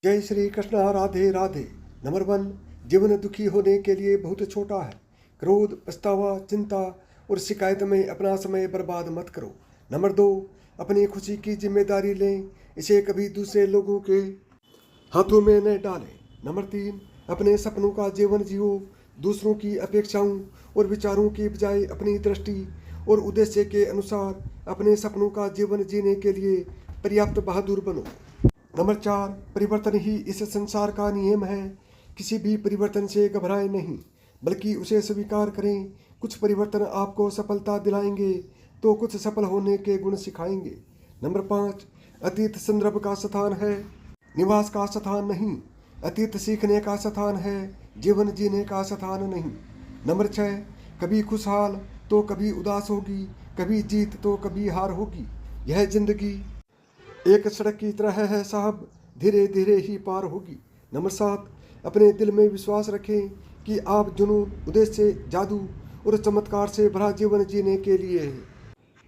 जय श्री कृष्ण। राधे राधे। नंबर 1, जीवन दुखी होने के लिए बहुत छोटा है। क्रोध, पछतावा, चिंता और शिकायत में अपना समय बर्बाद मत करो। नंबर 2, अपनी खुशी की जिम्मेदारी लें, इसे कभी दूसरे लोगों के हाथों में न डालें। नंबर 3, अपने सपनों का जीवन जियो, दूसरों की अपेक्षाओं और विचारों की बजाय अपनी दृष्टि और उद्देश्य के अनुसार अपने सपनों का जीवन जीने के लिए पर्याप्त बहादुर बनो। नंबर 4, परिवर्तन ही इस संसार का नियम है। किसी भी परिवर्तन से घबराएं नहीं, बल्कि उसे स्वीकार करें। कुछ परिवर्तन आपको सफलता दिलाएंगे तो कुछ सफल होने के गुण सिखाएंगे। नंबर 5, अतीत संदर्भ का स्थान है, निवास का स्थान नहीं। अतीत सीखने का स्थान है, जीवन जीने का स्थान नहीं। नंबर 6, कभी खुशहाल तो कभी उदास होगी, कभी जीत तो कभी हार होगी। यह जिंदगी एक सड़क की तरह है साहब, धीरे धीरे ही पार होगी। नंबर 7, अपने दिल में विश्वास रखें कि आप जुनून, उद्देश्य, जादू और चमत्कार से भरा जीवन जीने के लिए है।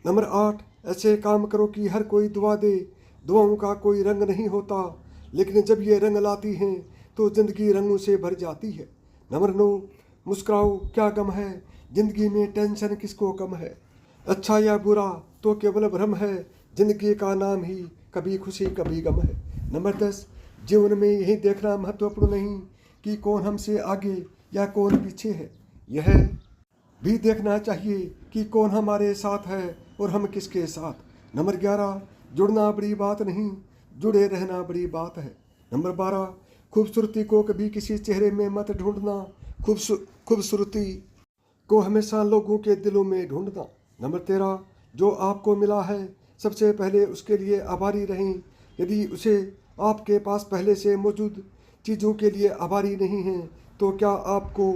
नंबर 8, ऐसे काम करो कि हर कोई दुआ दे। दुआओं का कोई रंग नहीं होता, लेकिन जब ये रंग लाती हैं तो जिंदगी रंगों से भर जाती है। नंबर 9, मुस्कुराओ, क्या गम है, जिंदगी में टेंशन किसको कम है। अच्छा या बुरा तो केवल भ्रम है, जिंदगी का नाम ही कभी खुशी कभी गम है। नंबर 10, जीवन में यही देखना महत्वपूर्ण नहीं कि कौन हमसे आगे या कौन पीछे है, यह भी देखना चाहिए कि कौन हमारे साथ है और हम किसके साथ। नंबर 11, जुड़ना बड़ी बात नहीं, जुड़े रहना बड़ी बात है। नंबर 12, खूबसूरती को कभी किसी चेहरे में मत ढूंढना, खूबसूरती को हमेशा लोगों के दिलों में ढूंढना। नंबर 13, जो आपको मिला है सबसे पहले उसके लिए आभारी रहें। यदि उसे आपके पास पहले से मौजूद चीज़ों के लिए आभारी नहीं हैं तो क्या आपको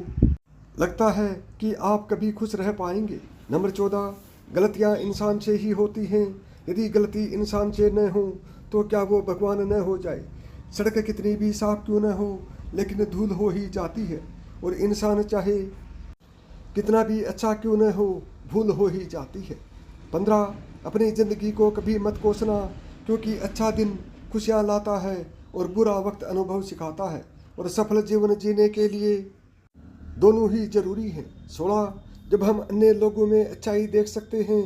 लगता है कि आप कभी खुश रह पाएंगे। नंबर 14, गलतियां इंसान से ही होती हैं। यदि गलती इंसान से न हो तो क्या वो भगवान न हो जाए। सड़क कितनी भी साफ क्यों न हो, लेकिन धूल हो ही जाती है, और इंसान चाहे कितना भी अच्छा क्यों न हो, भूल हो ही जाती है। 15, अपनी ज़िंदगी को कभी मत कोसना, क्योंकि अच्छा दिन खुशियाँ लाता है और बुरा वक्त अनुभव सिखाता है, और सफल जीवन जीने के लिए दोनों ही जरूरी हैं। 16, जब हम अन्य लोगों में अच्छाई देख सकते हैं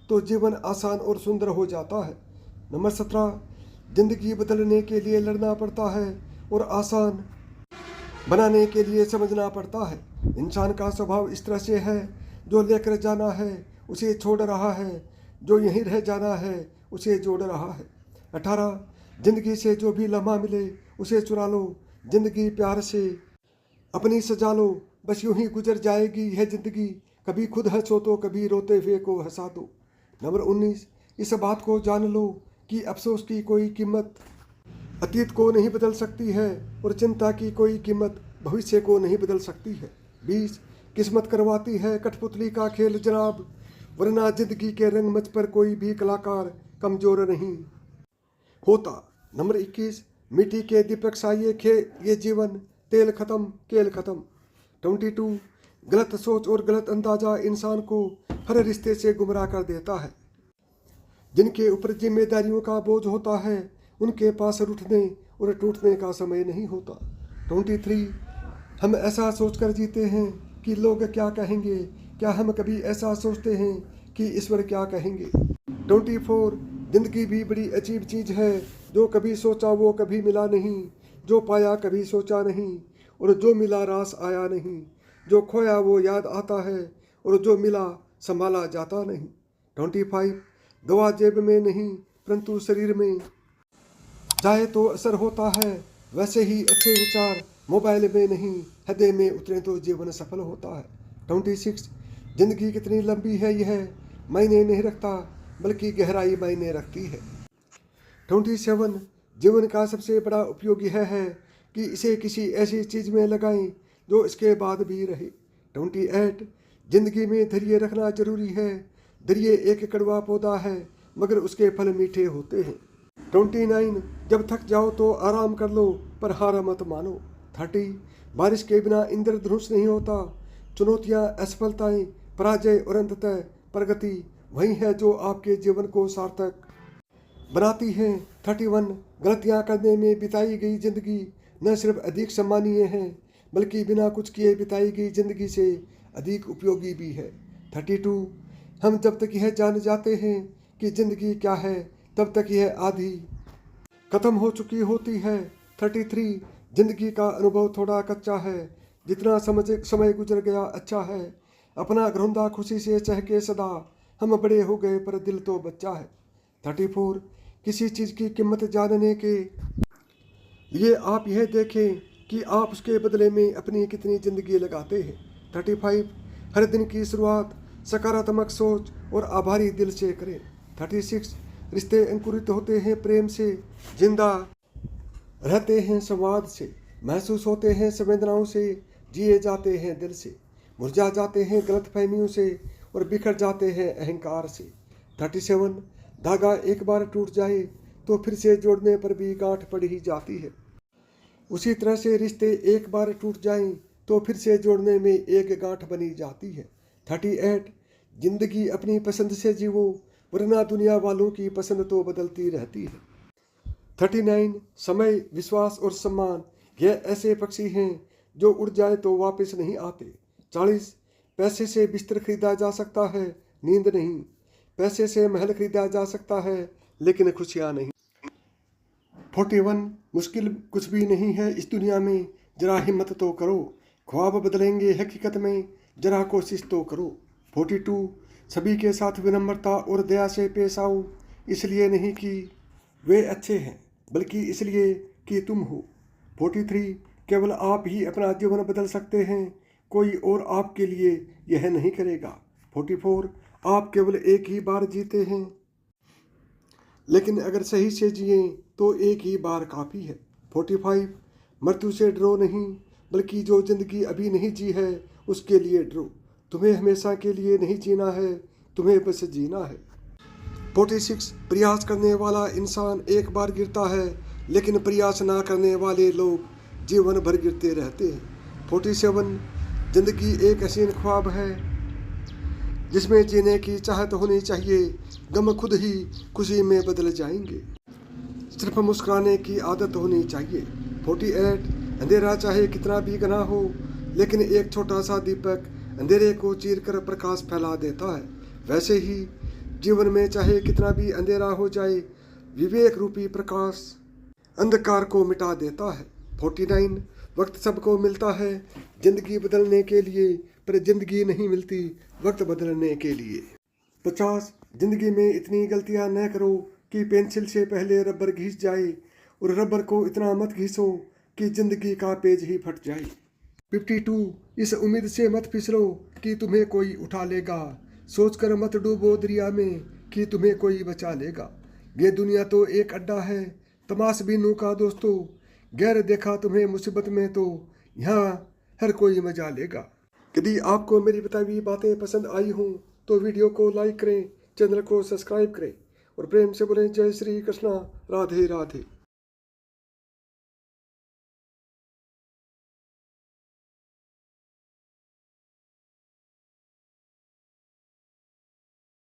तो जीवन आसान और सुंदर हो जाता है। नंबर 17, जिंदगी बदलने के लिए लड़ना पड़ता है और आसान बनाने के लिए समझना पड़ता है। इंसान का स्वभाव इस तरह से है, जो लेकर जाना है उसे छोड़ रहा है, जो यहीं रह जाना है उसे जोड़ रहा है। 18, जिंदगी से जो भी लम्हा मिले उसे चुरा लो, जिंदगी प्यार से अपनी सजा लो, बस यूं ही गुजर जाएगी यह जिंदगी, कभी खुद हंसो तो कभी रोते हुए को हंसा दो। नंबर 19, इस बात को जान लो कि अफसोस की कोई कीमत अतीत को नहीं बदल सकती है और चिंता की कोई कीमत भविष्य को नहीं बदल सकती है। 20, किस्मत करवाती है कठपुतली का खेल जनाब, वरना जिंदगी के रंगमंच पर कोई भी कलाकार कमजोर नहीं होता। नंबर 21, मिट्टी के दीपक सा ये जीवन, तेल खत्म केल खत्म। 22, गलत सोच और गलत अंदाजा इंसान को हर रिश्ते से गुमराह कर देता है। जिनके ऊपर जिम्मेदारियों का बोझ होता है उनके पास रूठने और टूटने का समय नहीं होता। 23, हम ऐसा सोचकर जीते हैं कि लोग क्या कहेंगे, क्या हम कभी ऐसा सोचते हैं कि ईश्वर क्या कहेंगे। 24, जिंदगी भी बड़ी अजीब चीज़ है, जो कभी सोचा वो कभी मिला नहीं, जो पाया कभी सोचा नहीं, और जो मिला रास आया नहीं, जो खोया वो याद आता है, और जो मिला संभाला जाता नहीं। 25, दवा जेब में नहीं परंतु शरीर में जाए तो असर होता है, वैसे ही अच्छे विचार मोबाइल में नहीं हृदय में उतरे तो जीवन सफल होता है। 26, जिंदगी कितनी लंबी है यह मायने नहीं रखता, बल्कि गहराई मायने रखती है। 27, जीवन का सबसे बड़ा उपयोग यह है कि इसे किसी ऐसी चीज़ में लगाएं जो इसके बाद भी रहे। 28, जिंदगी में धैर्य रखना जरूरी है। धैर्य एक कड़वा पौधा है मगर उसके फल मीठे होते हैं। 29, जब थक जाओ तो आराम कर लो पर हार मत मानो। 30, बारिश के बिना इंद्रधनुष नहीं होता। चुनौतियाँ, असफलताएं, पराजय और अंततः प्रगति वही है जो आपके जीवन को सार्थक बनाती हैं। 31 गलतियां करने में बिताई गई जिंदगी न सिर्फ अधिक सम्मानीय है बल्कि बिना कुछ किए बिताई गई जिंदगी से अधिक उपयोगी भी है। 32 हम जब तक यह जान जाते हैं कि जिंदगी क्या है तब तक यह आधी खत्म हो चुकी होती है। 33 जिंदगी का अनुभव थोड़ा कच्चा है, जितना समय गुजर गया अच्छा है। अपना घरौंदा खुशी से चहके सदा, हम बड़े हो गए पर दिल तो बच्चा है। 34 किसी चीज़ की कीमत जानने के लिए आप यह देखें कि आप उसके बदले में अपनी कितनी ज़िंदगी लगाते हैं। 35 हर दिन की शुरुआत सकारात्मक सोच और आभारी दिल से करें। 36 रिश्ते अंकुरित होते हैं प्रेम से, जिंदा रहते हैं संवाद से, महसूस होते हैं संवेदनाओं से, जिए जाते हैं दिल से, मुरझा जाते हैं गलतफहमियों से और बिखर जाते हैं अहंकार से। 37 धागा एक बार टूट जाए तो फिर से जोड़ने पर भी गांठ पड़ ही जाती है। उसी तरह से रिश्ते एक बार टूट जाएं तो फिर से जोड़ने में एक गांठ बनी जाती है। 38 जिंदगी अपनी पसंद से जीवो, वरना दुनिया वालों की पसंद तो बदलती रहती है। 39 समय, विश्वास और सम्मान यह ऐसे पक्षी हैं जो उड़ जाए तो वापस नहीं आते। 40 पैसे से बिस्तर खरीदा जा सकता है, नींद नहीं। पैसे से महल खरीदा जा सकता है लेकिन खुशियाँ नहीं। 41 मुश्किल कुछ भी नहीं है इस दुनिया में, जरा हिम्मत तो करो, ख्वाब बदलेंगे हकीकत में, जरा कोशिश तो करो। 42 सभी के साथ विनम्रता और दया से पेश आओ, इसलिए नहीं कि वे अच्छे हैं बल्कि इसलिए कि तुम हो। 43 केवल आप ही अपना जीवन बदल सकते हैं, कोई और आपके लिए यह नहीं करेगा। 44 आप केवल एक ही बार जीते हैं, लेकिन अगर सही से जिए तो एक ही बार काफ़ी है। 45 मृत्यु से डरो नहीं, बल्कि जो जिंदगी अभी नहीं जी है उसके लिए डरो। तुम्हें हमेशा के लिए नहीं जीना है, तुम्हें बस जीना है। 46 प्रयास करने वाला इंसान एक बार गिरता है, लेकिन प्रयास ना करने वाले लोग जीवन भर गिरते रहते हैं। 47 जिंदगी एक हसीन ख्वाब है जिसमें जीने की चाहत होनी चाहिए, गम खुद ही खुशी में बदल जाएंगे, सिर्फ मुस्कुराने की आदत होनी चाहिए। 48 अंधेरा चाहे कितना भी घना हो, लेकिन एक छोटा सा दीपक अंधेरे को चीरकर प्रकाश फैला देता है। वैसे ही जीवन में चाहे कितना भी अंधेरा हो जाए, विवेक रूपी प्रकाश अंधकार को मिटा देता है। 49 वक्त सबको मिलता है जिंदगी बदलने के लिए, पर जिंदगी नहीं मिलती वक्त बदलने के लिए। 50 जिंदगी में इतनी गलतियां न करो कि पेंसिल से पहले रबर घिस जाए, और रबर को इतना मत घिसो कि जिंदगी का पेज ही फट जाए। 52 इस उम्मीद से मत फिसलो कि तुम्हें कोई उठा लेगा, सोचकर मत डूबो दरिया में कि तुम्हें कोई बचा लेगा। ये दुनिया तो एक अड्डा है तमाशबीनों का दोस्तों, गैर देखा तुम्हें मुसीबत में तो यहाँ हर कोई मजा लेगा। यदि आपको मेरी बताई हुई बातें पसंद आई हों तो वीडियो को लाइक करें, चैनल को सब्सक्राइब करें और प्रेम से बोलें जय श्री कृष्णा, राधे राधे।